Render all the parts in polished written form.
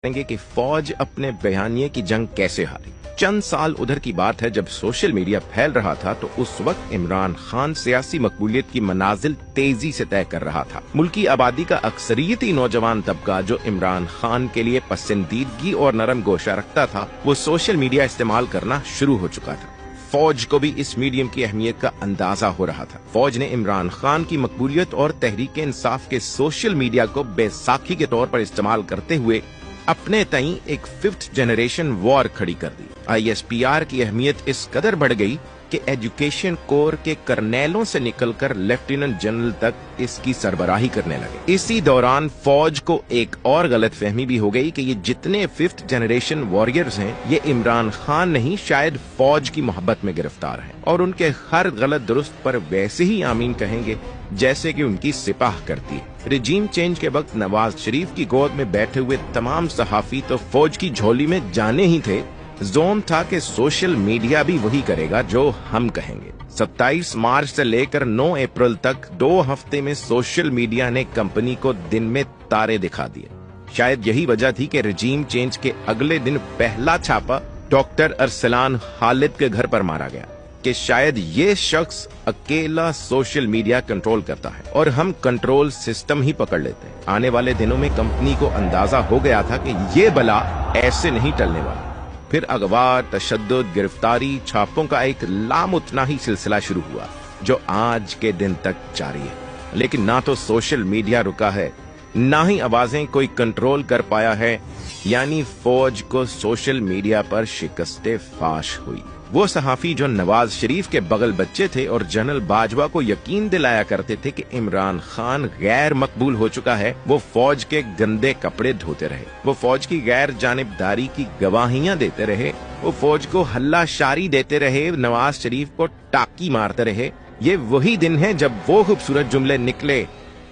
करेंगे कि फौज अपने बयानिए की जंग कैसे हारी। चंद साल उधर की बात है जब सोशल मीडिया फैल रहा था तो उस वक्त इमरान खान सियासी मकबूलियत की मनाजिल तेजी से तय कर रहा था। मुल्की आबादी का अक्सरियती नौजवान तबका जो इमरान खान के लिए पसंदीदगी और नरम गोशा रखता था वो सोशल मीडिया इस्तेमाल करना शुरू हो चुका था। फौज को भी इस मीडियम की अहमियत का अंदाजा हो रहा था। फौज ने इमरान खान की मकबूलियत और तहरीक इंसाफ के सोशल मीडिया को बैसाखी के तौर पर इस्तेमाल करते हुए अपने तई एक 5th जनरेशन वॉर खड़ी कर दी। ISPR की अहमियत इस कदर बढ़ गई कि एजुकेशन कोर के कर्नेलों से निकलकर लेफ्टिनेंट जनरल तक इसकी सरबराही करने लगे। इसी दौरान फौज को एक और गलत फहमी भी हो गई कि ये जितने 5th जनरेशन वॉरियर्स हैं ये इमरान खान नहीं शायद फौज की मोहब्बत में गिरफ्तार हैं और उनके हर गलत दुरुस्त पर वैसे ही आमीन कहेंगे जैसे कि उनकी सिपाह करती है। रिजीम चेंज के वक्त नवाज शरीफ की गोद में बैठे हुए तमाम सहाफी तो फौज की झोली में जाने ही थे। जोन था कि सोशल मीडिया भी वही करेगा जो हम कहेंगे। 27 मार्च से लेकर 9 अप्रैल तक 2 हफ्ते में सोशल मीडिया ने कंपनी को दिन में तारे दिखा दिए। शायद यही वजह थी कि रिजीम चेंज के अगले दिन पहला छापा डॉक्टर अरसलान खालिद के घर पर मारा गया कि शायद ये शख्स अकेला सोशल मीडिया कंट्रोल करता है और हम कंट्रोल सिस्टम ही पकड़ लेते हैं। आने वाले दिनों में कंपनी को अंदाजा हो गया था कि ये बला ऐसे नहीं टलने वाला। फिर अगवा, तशद्दुद, गिरफ्तारी, छापों का एक लामुतनाही सिलसिला शुरू हुआ जो आज के दिन तक जारी है। लेकिन ना तो सोशल मीडिया रुका है ना ही आवाजें कोई कंट्रोल कर पाया है, यानी फौज को सोशल मीडिया पर शिकस्ते फाश हुई। वो सहाफी जो नवाज शरीफ के बगल बच्चे थे और जनरल बाजवा को यकीन दिलाया करते थे कि इमरान खान गैर मकबूल हो चुका है, वो फौज के गंदे कपड़े धोते रहे, वो फौज की गैर जानिबदारी की गवाहियां देते रहे, वो फौज को हल्लाशारी देते रहे, नवाज शरीफ को टाकी मारते रहे। ये वही दिन है जब वो खूबसूरत जुमले निकले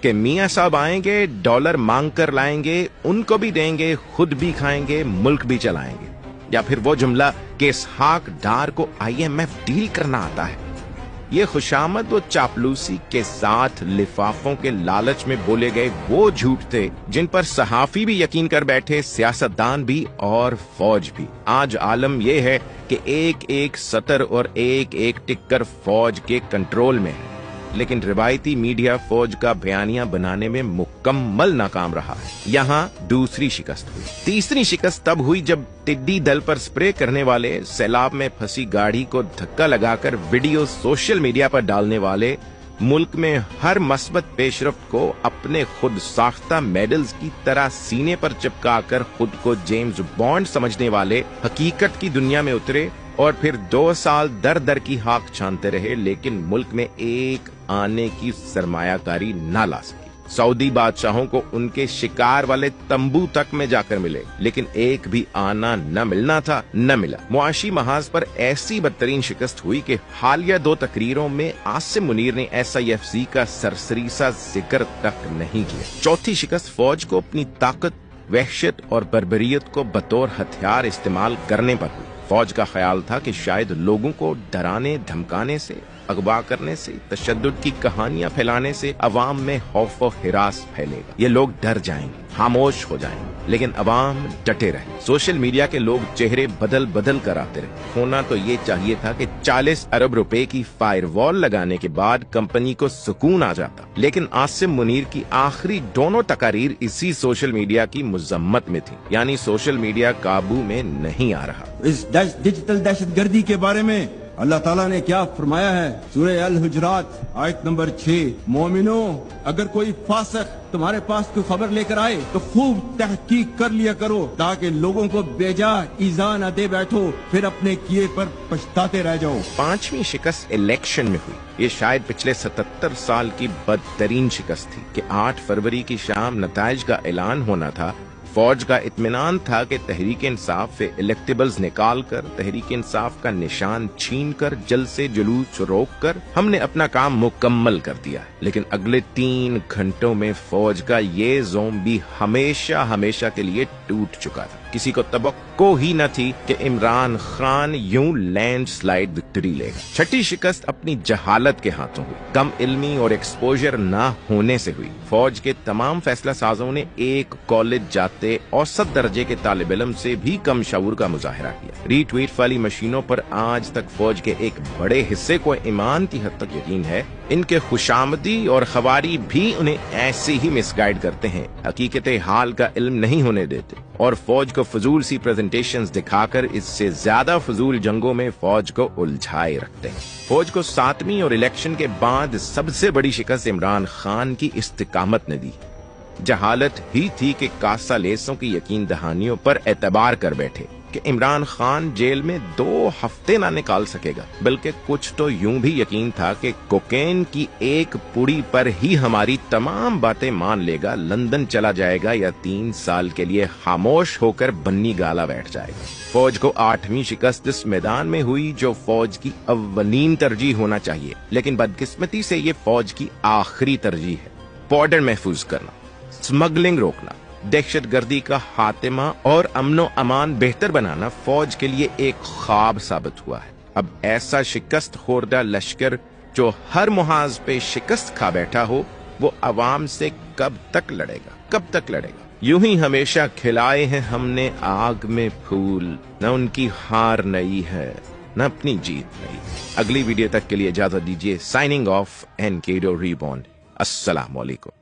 कि मियाँ साहब आएंगे, डॉलर मांग कर लाएंगे, उनको भी देंगे, खुद भी खाएंगे, मुल्क भी चलाएंगे। या फिर वो जुमला कि इसहाक डार को IMF डील करना आता है। ये खुशामद व चापलूसी के साथ लिफाफों के लालच में बोले गए वो झूठ थे जिन पर सहाफी भी यकीन कर बैठे, सियासतदान भी और फौज भी। आज आलम ये है कि एक एक सतर और एक एक टिक्कर फौज के कंट्रोल में है, लेकिन रिवायती मीडिया फौज का बयानिया बनाने में मुकम्मल नाकाम रहा है। यहाँ दूसरी शिकस्त हुई। तीसरी शिकस्त तब हुई जब टिड्डी दल पर स्प्रे करने वाले, सैलाब में फंसी गाड़ी को धक्का लगाकर वीडियो सोशल मीडिया पर डालने वाले, मुल्क में हर मस्बत पेशरफ्त को अपने खुद साख्ता मेडल्स की तरह सीने पर चिपकाकर खुद को जेम्स बॉन्ड समझने वाले हकीकत की दुनिया में उतरे और फिर 2 साल दर दर की हाक छानते रहे, लेकिन मुल्क में एक आने की सरमायाकारी ना ला सकी। सऊदी बादशाहों को उनके शिकार वाले तंबू तक में जाकर मिले, लेकिन एक भी आना न मिलना था, न मिला। मुआशी महाज पर ऐसी बदतरीन शिकस्त हुई कि हालिया 2 तकरीरों में आसिम मुनीर ने SIFC का सरसरी सा जिक्र तक नहीं किया। चौथी शिकस्त फौज को अपनी ताकत, वहशत और बर्बरियत को बतौर हथियार इस्तेमाल करने पर हुई। फौज का ख्याल था कि शायद लोगों को डराने धमकाने से, अगवा करने से, तशद्दुद की कहानियां फैलाने से अवाम में खौफ और हिरास फैलेगा। ये लोग डर जाएंगे, खामोश हो जाएंगे, लेकिन अवाम डटे रहे। सोशल मीडिया के लोग चेहरे बदल बदल कर आते रहे। होना तो ये चाहिए था कि 40 अरब रुपए की फायरवॉल लगाने के बाद कंपनी को सुकून आ जाता, लेकिन आसिम मुनीर की आखिरी दोनों तकारीर इसी सोशल मीडिया की मुजम्मत में थी, यानी सोशल मीडिया काबू में नहीं आ रहा। इस डिजिटल दहशतगर्दी के बारे में अल्लाह ताला ने क्या फरमाया है? सूरह अल हुजरात आयत नंबर 6, मोमिनो अगर कोई फासिक तुम्हारे पास कोई खबर लेकर आए तो खूब तहकीक कर लिया करो ताकि लोगों को बेजा ईजा न दे बैठो, फिर अपने किए पर पछताते रह जाओ। 5वीं शिकस्त इलेक्शन में हुई। ये शायद पिछले 77 साल की बदतरीन शिकस्त थी कि 8 फरवरी की शाम नताइज का ऐलान होना था। फौज का इत्मीनान था कि तहरीक इंसाफ से इलेक्टेबल्स निकाल कर, तहरीक इंसाफ का निशान छीन कर, जल से जुलूस रोक कर हमने अपना काम मुकम्मल कर दिया। लेकिन अगले 3 घंटों में फौज का ये ज़ोंबी हमेशा हमेशा के लिए टूट चुका था। किसी को तवक्को ही न थी कि इमरान खान यूं लैंडस्लाइड विक्ट्री लेगा। छठी शिकस्त अपनी जहालत के हाथों हुई, कम इल्मी और एक्सपोजर न होने से हुई। फौज के तमाम फैसला साजों ने एक कॉलेज जाते याफ्ते औसत दर्जे के तालिब इल्म से भी कम शऊर का मुजाहरा किया। रीट्वीट वाली मशीनों पर आज तक फौज के एक बड़े हिस्से को ईमान की हद तक यकीन है। इनके खुशामदी और खबारी भी उन्हें ऐसे ही मिसगाइड करते हैं, हकीकत हाल का इल्म नहीं होने देते और फौज को फजूल सी प्रेजेंटेशंस दिखाकर इससे ज्यादा फजूल जंगों में फौज को उलझाए रखते हैं। फौज को 7वीं और इलेक्शन के बाद सबसे बड़ी शिकस्त इमरान खान की इस्तिकामत ने दी। जहालत ही थी कि कासा लेसों की यकीन दहानियों पर एतबार कर बैठे कि इमरान खान जेल में 2 हफ्ते ना निकाल सकेगा, बल्कि कुछ तो यूं भी यकीन था कि कोकेन की एक पुड़ी पर ही हमारी तमाम बातें मान लेगा, लंदन चला जाएगा या 3 साल के लिए खामोश होकर बन्नी गाला बैठ जाएगा। फौज को 8वीं शिकस्त इस मैदान में हुई जो फौज की अव्वलीन तरजीह होना चाहिए, लेकिन बदकिस्मती से ये फौज की आखिरी तरजीह है। बॉर्डर महफूज करना, स्मगलिंग रोकना, दहशतगर्दी का खात्मा और अमनो अमान बेहतर बनाना फौज के लिए एक ख्वाब साबित हुआ है। अब ऐसा शिकस्त खोरदा लश्कर जो हर मुहाज पे शिकस्त खा बैठा हो, वो अवाम से कब तक लड़ेगा, कब तक लड़ेगा? यूं ही हमेशा खिलाए हैं हमने आग में फूल, न उनकी हार नई है न अपनी जीत नई। अगली वीडियो तक के लिए इजाजत दीजिए। साइनिंग ऑफ, एनकेडो रीबॉर्न। अस्सलाम वालेकुम।